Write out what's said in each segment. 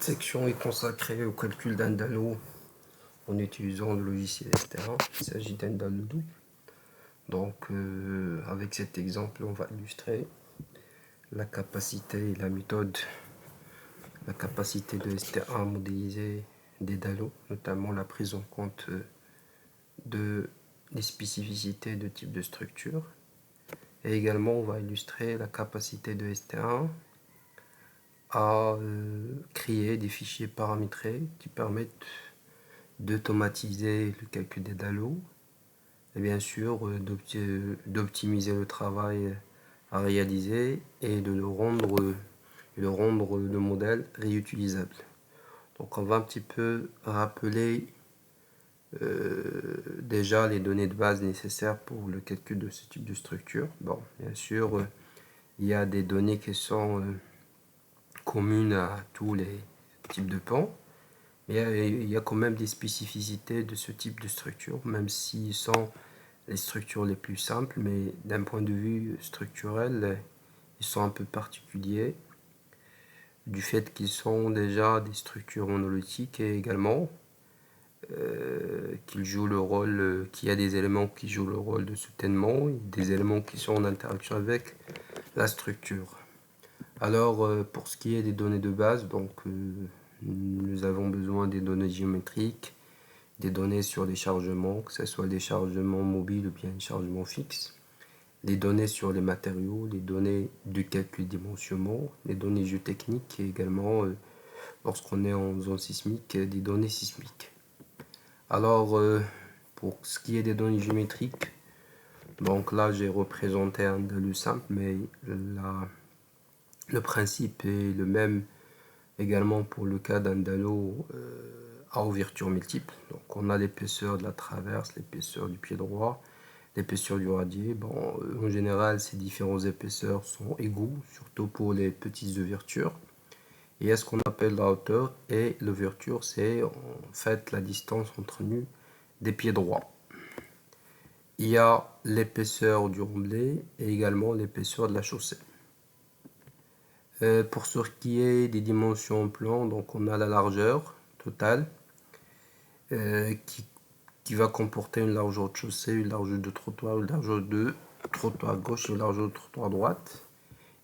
Cette section est consacrée au calcul d'Andalo en utilisant le logiciel STR. Il s'agit d'Andalo. Donc, avec cet exemple, on va illustrer la capacité et la méthode, la capacité de STR à modéliser des DALO, notamment la prise en compte des spécificités de type de structure. Et également, on va illustrer la capacité de STR à créer des fichiers paramétrés qui permettent d'automatiser le calcul des DALO et bien sûr d'optimiser le travail à réaliser et de le rendre le modèle réutilisable. Donc on va un petit peu rappeler déjà les données de base nécessaires pour le calcul de ce type de structure. Bon, bien sûr, il y a des données qui sont communes à tous les types de pans. Il y a quand même des spécificités de ce type de structure, même s'ils sont les structures les plus simples, mais d'un point de vue structurel, ils sont un peu particuliers, du fait qu'ils sont déjà des structures monolithiques et également qu'il y a des éléments qui jouent le rôle de soutènement et des éléments qui sont en interaction avec la structure. Alors, pour ce qui est des données de base, donc nous avons besoin des données géométriques, des données sur les chargements, que ce soit des chargements mobiles ou bien des chargements fixes, les données sur les matériaux, les données du calcul dimensionnement, les données géotechniques et également, lorsqu'on est en zone sismique, des données sismiques. Alors, pour ce qui est des données géométriques, donc là j'ai représenté un DALU simple, mais le principe est le même également pour le cas d'un DALO à ouverture multiple. Donc on a l'épaisseur de la traverse, l'épaisseur du pied droit, l'épaisseur du radier. Bon, en général, ces différentes épaisseurs sont égaux, surtout pour les petites ouvertures. Et il y a ce qu'on appelle la hauteur, et l'ouverture, c'est en fait la distance entre nous des pieds droits. Il y a l'épaisseur du remblai et également l'épaisseur de la chaussée. Pour ce qui est des dimensions en plan, donc on a la largeur totale qui va comporter une largeur de chaussée, une largeur de trottoir, une largeur de trottoir gauche et une largeur de trottoir droite.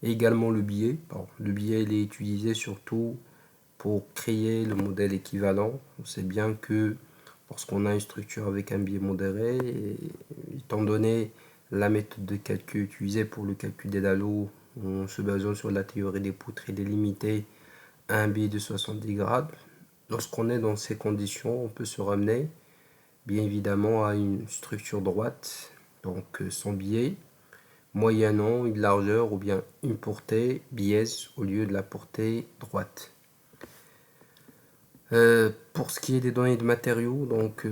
Et également le biais. Bon, le biais il est utilisé surtout pour créer le modèle équivalent. On sait bien que lorsqu'on a une structure avec un biais modéré, et étant donné la méthode de calcul utilisée pour le calcul des DALO, en se basant sur la théorie des poutres, il est limité à un biais de 70 grades. Lorsqu'on est dans ces conditions, on peut se ramener bien évidemment à une structure droite, donc sans biais, moyennant une largeur ou bien une portée biaise au lieu de la portée droite. Pour ce qui est des données de matériaux, donc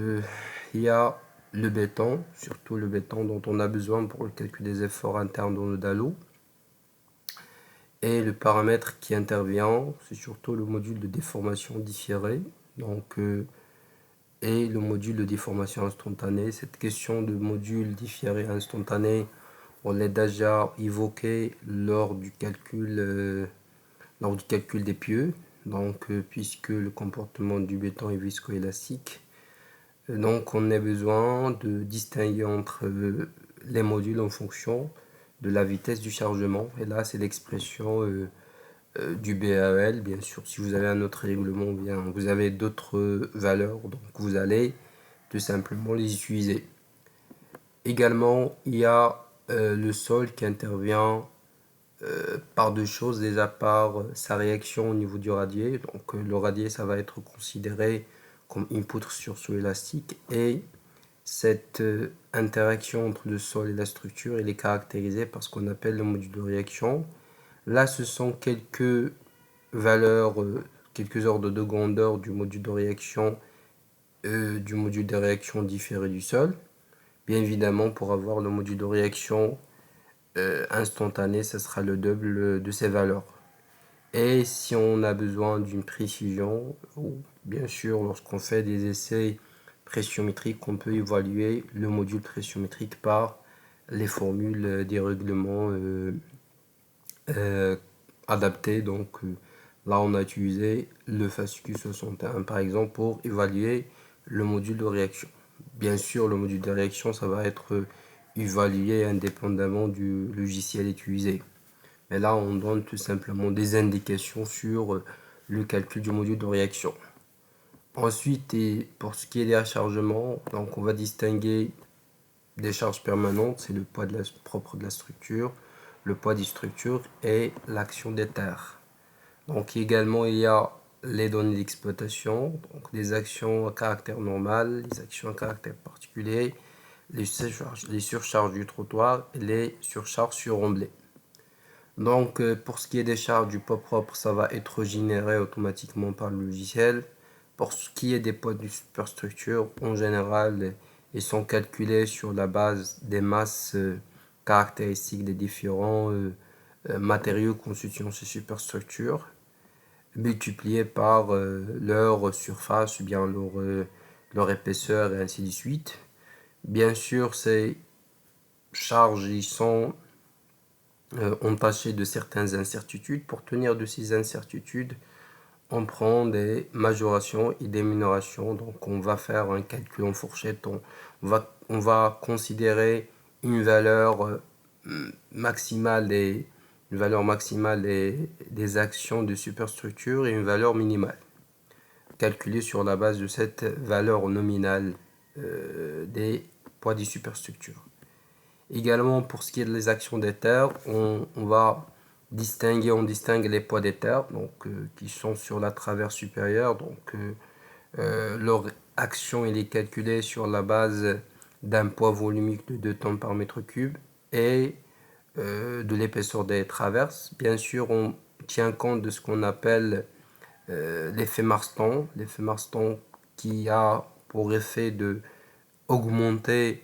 il y a le béton, surtout le béton dont on a besoin pour le calcul des efforts internes dans le DALO. Et le paramètre qui intervient, c'est surtout le module de déformation différée, donc, et le module de déformation instantanée. Cette question de module différé instantané, on l'a déjà évoqué lors du calcul des pieux, donc puisque le comportement du béton est viscoélastique. Donc on a besoin de distinguer entre les modules en fonction de la vitesse du chargement. Et là, c'est l'expression du BAEL. Bien sûr, si vous avez un autre règlement, bien, vous avez d'autres valeurs, donc vous allez tout simplement les utiliser. Également, il y a le sol qui intervient par deux choses, déjà par sa réaction au niveau du radier. Donc le radier, ça va être considéré comme une poutre sursaut élastique, et cette interaction entre le sol et la structure, elle est caractérisée par ce qu'on appelle le module de réaction. Là, ce sont quelques valeurs, quelques ordres de grandeur du module de réaction différé du sol. Bien évidemment, pour avoir le module de réaction instantané, ce sera le double de ces valeurs. Et si on a besoin d'une précision, ou bien sûr lorsqu'on fait des essais pressiométriques, on peut évaluer le module pressiométrique par les formules des règlements adaptés, donc Là, on a utilisé le FASTQ61 par exemple pour évaluer le module de réaction. Bien sûr, le module de réaction, ça va être évalué indépendamment du logiciel utilisé. Mais là, on donne tout simplement des indications sur le calcul du module de réaction. Ensuite, et pour ce qui est des rechargements, donc on va distinguer des charges permanentes, c'est le poids propre de la structure, le poids des structures et l'action des terres. Donc également, il y a les données d'exploitation, donc les actions à caractère normal, les actions à caractère particulier, les surcharges du trottoir et les surcharges sur remblai. Donc pour ce qui est des charges du poids propre, ça va être généré automatiquement par le logiciel. Pour ce qui est des poids de superstructure, en général, ils sont calculés sur la base des masses caractéristiques des différents matériaux constituant ces superstructures, multipliés par leur surface ou bien leur épaisseur et ainsi de suite. Bien sûr, ces charges ils sont entachées de certaines incertitudes. Pour tenir de ces incertitudes, on prend des majorations et des minorations. Donc on va faire un calcul en fourchette. On va considérer une valeur maximale des actions de superstructure et une valeur minimale, calculée sur la base de cette valeur nominale des poids des superstructures. Également, pour ce qui est des actions des terres, on distingue les poids des terres, donc, qui sont sur la traverse supérieure. Donc, leur action est calculée sur la base d'un poids volumique de 2 tonnes par mètre cube et de l'épaisseur des traverses. Bien sûr, on tient compte de ce qu'on appelle l'effet Marston. L'effet Marston qui a pour effet de augmenter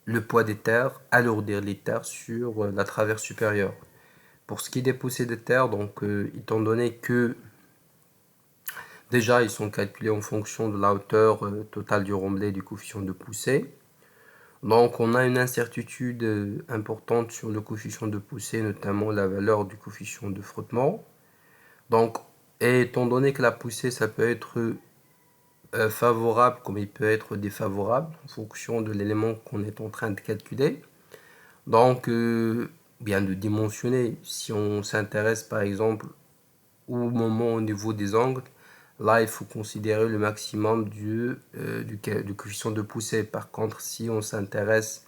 le poids des terres, alourdir les terres sur la traverse supérieure. Pour ce qui est des poussées de terre, donc étant donné que déjà ils sont calculés en fonction de la hauteur totale du remblai du coefficient de poussée, donc on a une incertitude importante sur le coefficient de poussée, notamment la valeur du coefficient de frottement. Donc, et étant donné que la poussée ça peut être favorable comme il peut être défavorable en fonction de l'élément qu'on est en train de calculer. Donc, bien de dimensionner. Si on s'intéresse par exemple au moment au niveau des angles, là il faut considérer le maximum du coefficient de poussée. Par contre, si on s'intéresse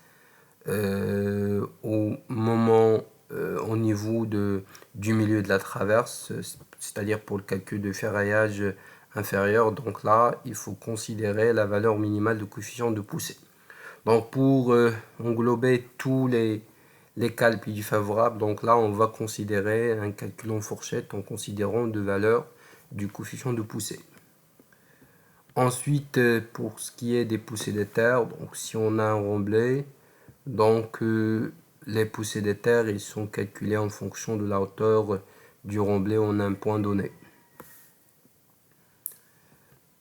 au moment au niveau du milieu de la traverse, c'est-à-dire pour le calcul de ferraillage inférieur, donc là il faut considérer la valeur minimale de coefficient de poussée. Donc pour englober tous les cas les plus défavorables, donc là on va considérer un calcul en fourchette en considérant deux valeurs du coefficient de poussée. Ensuite, pour ce qui est des poussées des terres, donc si on a un remblai, donc les poussées des terres ils sont calculées en fonction de la hauteur du remblai en un point donné.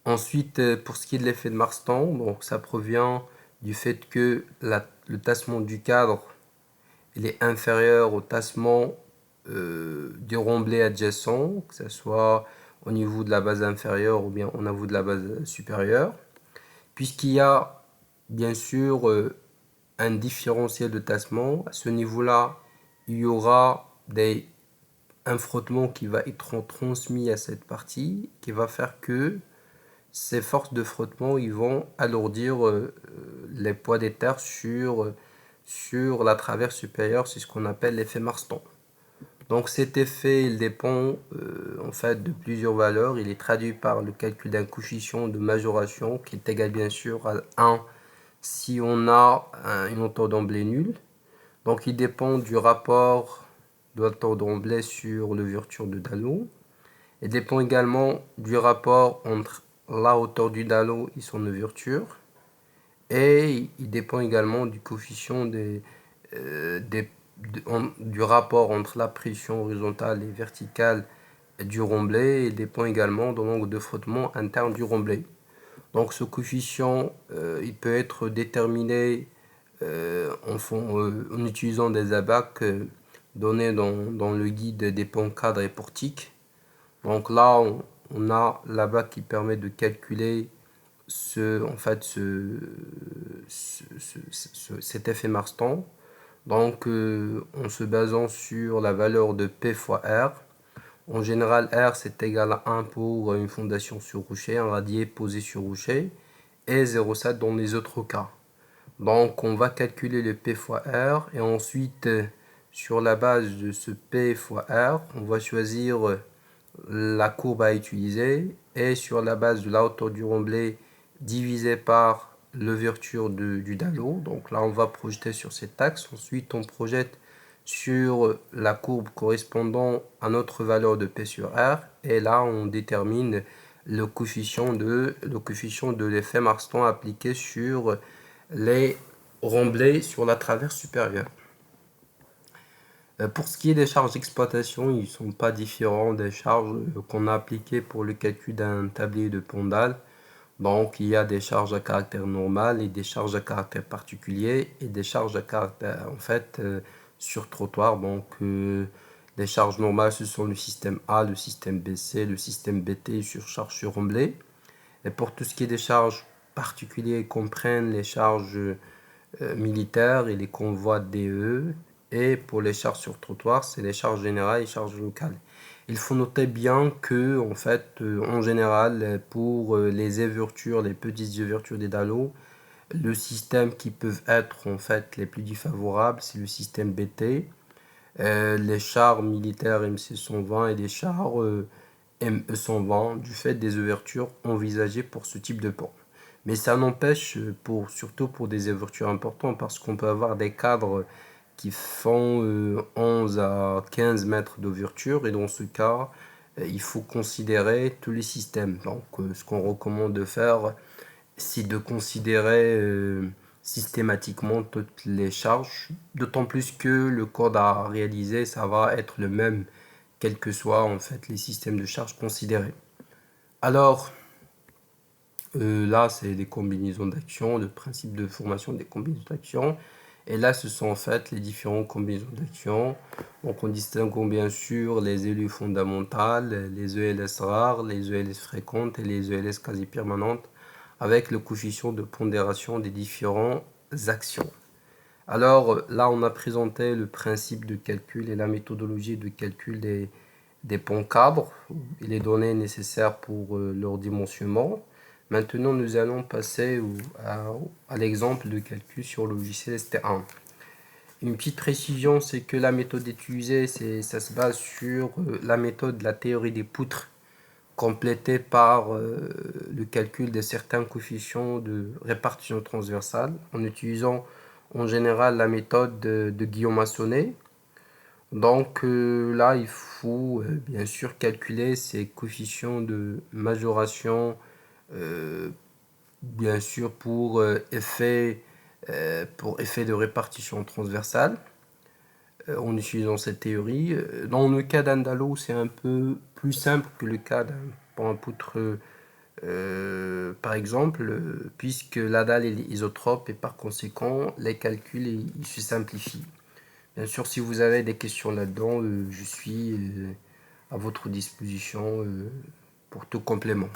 Ensuite, pour ce qui est de l'effet de Marston, donc ça provient du fait que le tassement du cadre il est inférieur au tassement du remblai adjacent, que ce soit au niveau de la base inférieure ou bien au niveau de la base supérieure, puisqu'il y a bien sûr un différentiel de tassement. À ce niveau-là, il y aura un frottement qui va être transmis à cette partie, qui va faire que ces forces de frottement ils vont alourdir les poids des terres sur la traverse supérieure. C'est ce qu'on appelle l'effet Marston. Donc cet effet il dépend en fait de plusieurs valeurs. Il est traduit par le calcul d'un coefficient de majoration qui est égal bien sûr à 1 si on a une hauteur d'emblai nulle. Donc il dépend du rapport de hauteur d'emblai sur l'ouverture de Dalloz. Il dépend également du rapport entre la hauteur du Dalloz et son ouverture. Et il dépend également du coefficient du rapport entre la pression horizontale et verticale du remblai. Il dépend également de l'angle de frottement interne du remblai. Donc ce coefficient il peut être déterminé en utilisant des abacs donné dans le guide des ponts cadres et portiques. Donc là, on a là-bas qui permet de calculer cet effet Marston. Donc, en se basant sur la valeur de P fois R. En général, R c'est égal à 1 pour une fondation sur rocher, un radier posé sur rocher, et 0,7 dans les autres cas. Donc, on va calculer le P fois R, et ensuite, sur la base de ce P fois R, on va choisir la courbe à utiliser, et sur la base de la hauteur du remblai divisé par l'ouverture du dallot. Donc là, on va projeter sur cet axe. Ensuite, on projette sur la courbe correspondant à notre valeur de P sur R. Et là, on détermine le coefficient de l'effet Marston appliqué sur les remblais sur la traverse supérieure. Pour ce qui est des charges d'exploitation, ils ne sont pas différents des charges qu'on a appliquées pour le calcul d'un tablier de Pondal. Donc, il y a des charges à caractère normal et des charges à caractère particulier et des charges à caractère, sur trottoir. Donc, les charges normales, ce sont le système A, le système BC, le système BT sur charge sur remblai. Et pour tout ce qui est des charges particulières, ils comprennent les charges militaires et les convois DE. Et pour les charges sur trottoir, c'est les charges générales et charges locales. Il faut noter bien que, en général, pour les ouvertures, les petites ouvertures des dallots, le système qui peut être les plus défavorables, c'est le système BT. Les chars militaires MC120 et les chars ME120 du fait des ouvertures envisagées pour ce type de pont. Mais ça n'empêche, surtout pour des ouvertures importantes, parce qu'on peut avoir des cadres qui font 11 à 15 mètres d'ouverture, et dans ce cas, il faut considérer tous les systèmes. Donc, ce qu'on recommande de faire, c'est de considérer systématiquement toutes les charges, d'autant plus que le code à réaliser, ça va être le même, quels que soient les systèmes de charge considérés. Alors, là, c'est les combinaisons d'actions, le principe de formation des combinaisons d'actions. Et là, ce sont les différentes combinaisons d'actions. Donc, on distingue bien sûr les ELU fondamentales, les ELS rares, les ELS fréquentes et les ELS quasi permanentes, avec le coefficient de pondération des différentes actions. Alors, là, on a présenté le principe de calcul et la méthodologie de calcul des ponts cadres et les données nécessaires pour leur dimensionnement. Maintenant, nous allons passer à l'exemple de calcul sur le logiciel ST1. Une petite précision, c'est que la méthode utilisée, ça se base sur la méthode de la théorie des poutres, complétée par le calcul de certains coefficients de répartition transversale, en utilisant en général la méthode de Guillaume-Massonnet. Donc là, il faut bien sûr calculer ces coefficients de majoration, bien sûr pour effet de répartition transversale, en utilisant cette théorie. Dans le cas d'un dallot, c'est un peu plus simple que le cas d'un pont à poutre, par exemple, puisque la dalle est isotrope et par conséquent, les calculs ils se simplifient. Bien sûr, si vous avez des questions là-dedans, je suis à votre disposition pour tout complément.